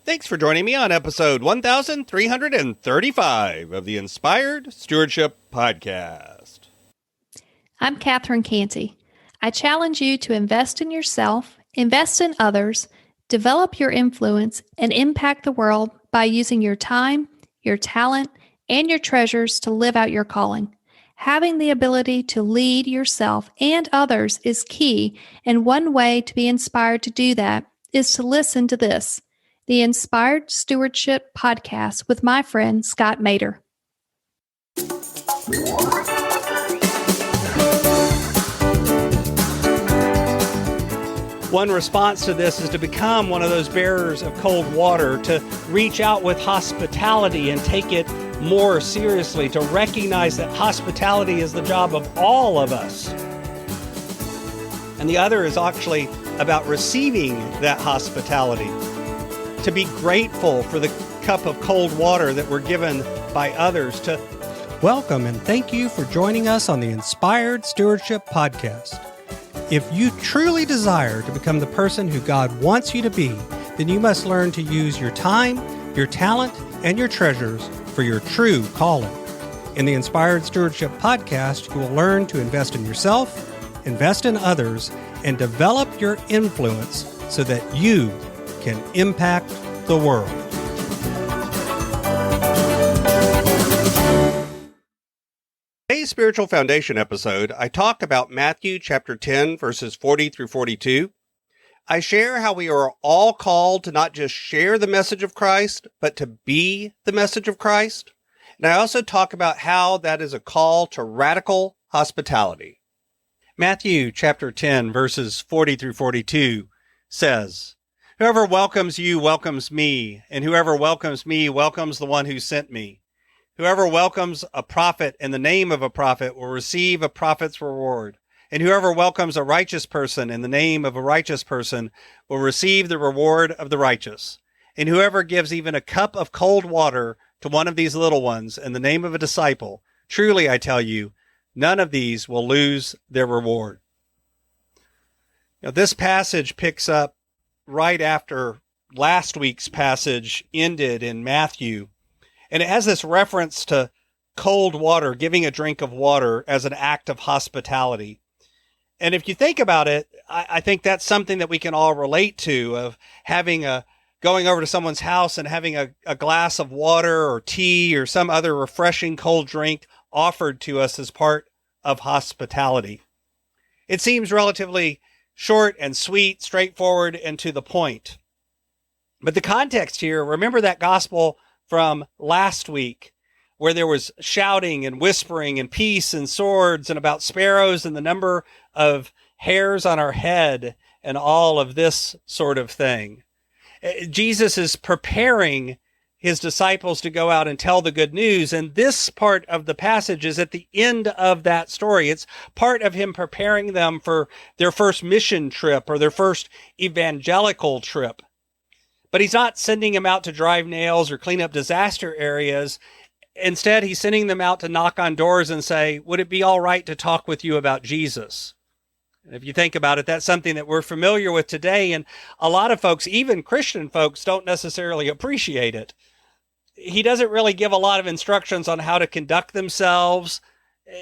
Thanks for joining me on episode 1335 of the Inspired Stewardship Podcast. I'm Catherine Canty. I challenge you to invest in yourself, invest in others, develop your influence, and impact the world by using your time, your talent, and your treasures to live out your calling. Having the ability to lead yourself and others is key, and one way to be inspired to do that is to listen to this, the Inspired Stewardship Podcast with my friend Scott Mater. One response to this is to become one of those bearers of cold water, to reach out with hospitality and take it more seriously, to recognize that hospitality is the job of all of us. And the other is actually about receiving that hospitality, to be grateful for the cup of cold water that we're given by others. Welcome and thank you for joining us on the Inspired Stewardship Podcast. If you truly desire to become the person who God wants you to be, then you must learn to use your time, your talent, and your treasures for your true calling. In the Inspired Stewardship Podcast, you will learn to invest in yourself, invest in others, and develop your influence so that you can impact the world. Today's Spiritual Foundation episode, I talk about Matthew chapter 10, verses 40 through 42. I share how we are all called to not just share the message of Christ, but to be the message of Christ. And I also talk about how that is a call to radical hospitality. Matthew chapter 10, verses 40 through 42 says, "Whoever welcomes you welcomes me, and whoever welcomes me welcomes the one who sent me. Whoever welcomes a prophet in the name of a prophet will receive a prophet's reward. And whoever welcomes a righteous person in the name of a righteous person will receive the reward of the righteous. And whoever gives even a cup of cold water to one of these little ones in the name of a disciple, truly I tell you, none of these will lose their reward." Now, this passage picks up right after last week's passage ended in Matthew. And it has this reference to cold water, giving a drink of water as an act of hospitality. And if you think about it, I think that's something that we can all relate to, of going over to someone's house and having a glass of water or tea or some other refreshing cold drink offered to us as part of hospitality. It seems relatively short and sweet, straightforward, and to the point. But the context here, remember that gospel from last week, where there was shouting and whispering and peace and swords and about sparrows and the number of hairs on our head and all of this sort of thing. Jesus is preparing his disciples to go out and tell the good news. And this part of the passage is at the end of that story. It's part of him preparing them for their first mission trip or their first evangelical trip. But he's not sending them out to drive nails or clean up disaster areas. Instead, he's sending them out to knock on doors and say, would it be all right to talk with you about Jesus? And if you think about it, that's something that we're familiar with today. And a lot of folks, even Christian folks, don't necessarily appreciate it. He doesn't really give a lot of instructions on how to conduct themselves.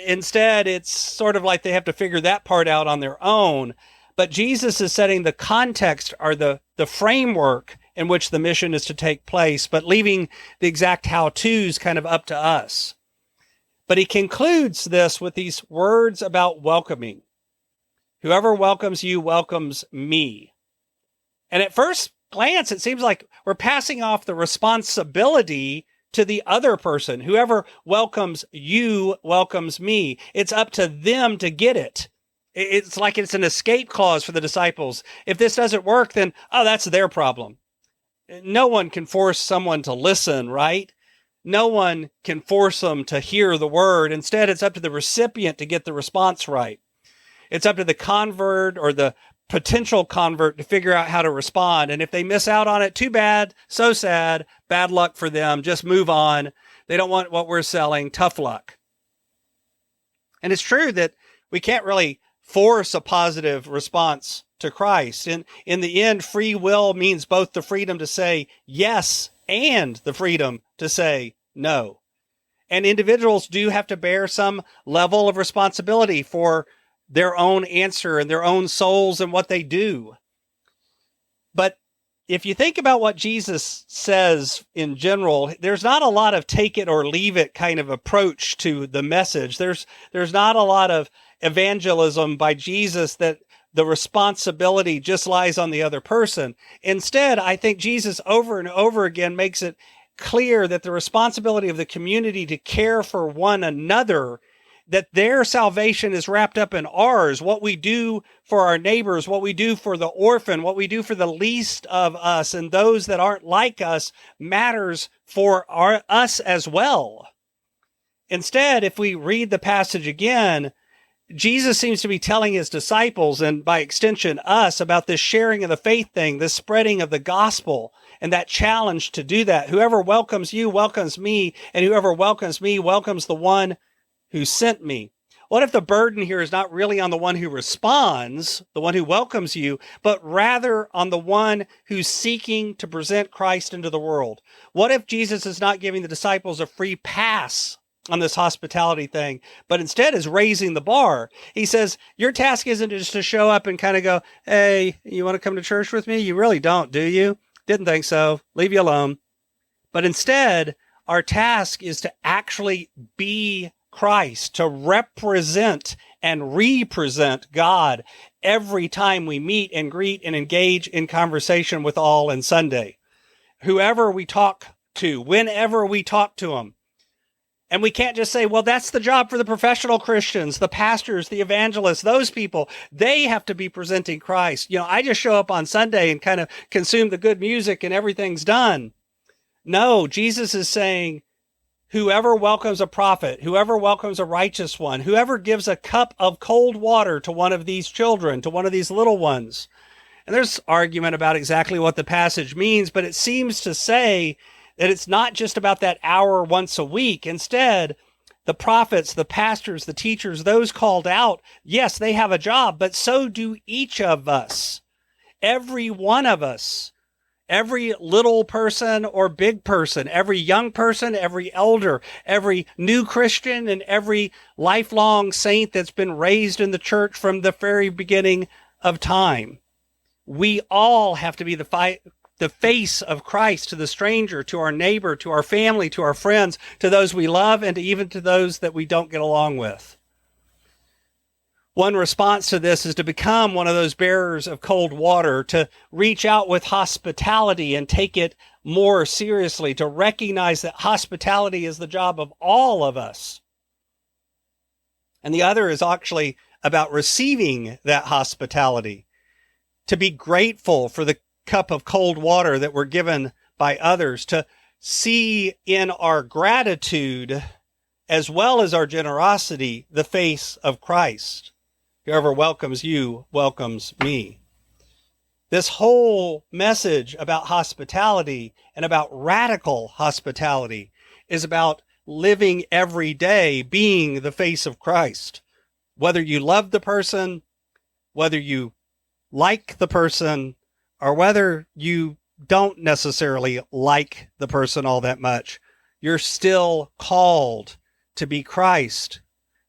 Instead, it's sort of like they have to figure that part out on their own. But Jesus is setting the context or the framework in which the mission is to take place, but leaving the exact how-tos kind of up to us. But he concludes this with these words about welcoming. Whoever welcomes you welcomes me. And at first glance, it seems like we're passing off the responsibility to the other person. Whoever welcomes you welcomes me. It's up to them to get it. It's like it's an escape clause for the disciples. If this doesn't work, then, that's their problem. No one can force someone to listen, right? No one can force them to hear the word. Instead, it's up to the recipient to get the response right. It's up to the convert or the potential convert to figure out how to respond. And if they miss out on it, too bad, so sad, bad luck for them. Just move on. They don't want what we're selling. Tough luck. And it's true that we can't really force a positive response to Christ. In the end, free will means both the freedom to say yes and the freedom to say no. And individuals do have to bear some level of responsibility for their own answer and their own souls and what they do. But if you think about what Jesus says in general, there's not a lot of take it or leave it kind of approach to the message. There's not a lot of evangelism by Jesus that the responsibility just lies on the other person. Instead, I think Jesus over and over again makes it clear that the responsibility of the community to care for one another, that their salvation is wrapped up in ours. What we do for our neighbors, what we do for the orphan, what we do for the least of us and those that aren't like us matters for us as well. Instead, if we read the passage again, Jesus seems to be telling his disciples, and by extension us, about this sharing of the faith thing, this spreading of the gospel, and that challenge to do that. Whoever welcomes you welcomes me, and whoever welcomes me welcomes the one who sent me. What if the burden here is not really on the one who responds, the one who welcomes you, but rather on the one who's seeking to present Christ into the world? What if Jesus is not giving the disciples a free pass on this hospitality thing, but instead is raising the bar? He says, your task isn't just to show up and kind of go, hey, you want to come to church with me? You really don't, do you? Didn't think so. Leave you alone. But instead, our task is to actually be Christ, to represent and represent God every time we meet and greet and engage in conversation with all on Sunday. Whoever we talk to, whenever we talk to them. And we can't just say, well, that's the job for the professional Christians, the pastors, the evangelists, those people. They have to be presenting Christ. I just show up on Sunday and kind of consume the good music and everything's done. No, Jesus is saying, whoever welcomes a prophet, whoever welcomes a righteous one, whoever gives a cup of cold water to one of these children, to one of these little ones. And there's argument about exactly what the passage means, but it seems to say that it's not just about that hour once a week. Instead, the prophets, the pastors, the teachers, those called out, yes, they have a job, but so do each of us. Every one of us. Every little person or big person, every young person, every elder, every new Christian, and every lifelong saint that's been raised in the church from the very beginning of time. We all have to be the face of Christ to the stranger, to our neighbor, to our family, to our friends, to those we love, and even to those that we don't get along with. One response to this is to become one of those bearers of cold water, to reach out with hospitality and take it more seriously, to recognize that hospitality is the job of all of us. And the other is actually about receiving that hospitality, to be grateful for the cup of cold water that we're given by others, to see in our gratitude as well as our generosity the face of Christ. Whoever welcomes you welcomes me. This whole message about hospitality and about radical hospitality is about living every day being the face of Christ. Whether you love the person, whether you like the person, or whether you don't necessarily like the person all that much, you're still called to be Christ,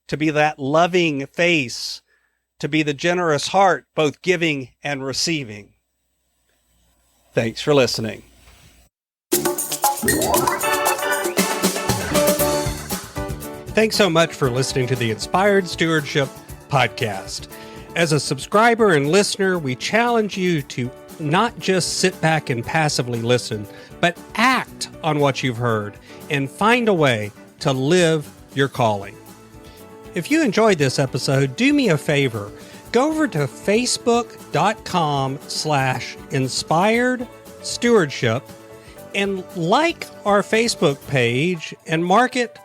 to be that loving face, to be the generous heart, both giving and receiving. Thanks for listening. Thanks so much for listening to the Inspired Stewardship podcast. As a subscriber and listener, we challenge you to not just sit back and passively listen, but act on what you've heard and find a way to live your calling. If you enjoyed this episode, do me a favor. Go over to facebook.com/inspired stewardship and like our Facebook page and mark it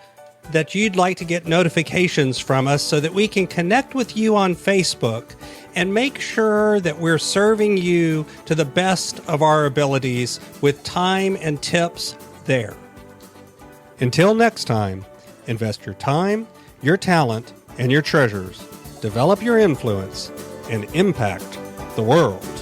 that you'd like to get notifications from us so that we can connect with you on Facebook and make sure that we're serving you to the best of our abilities with time and tips there. Until next time, invest your time, your talent, and your treasures. Develop your influence and impact the world.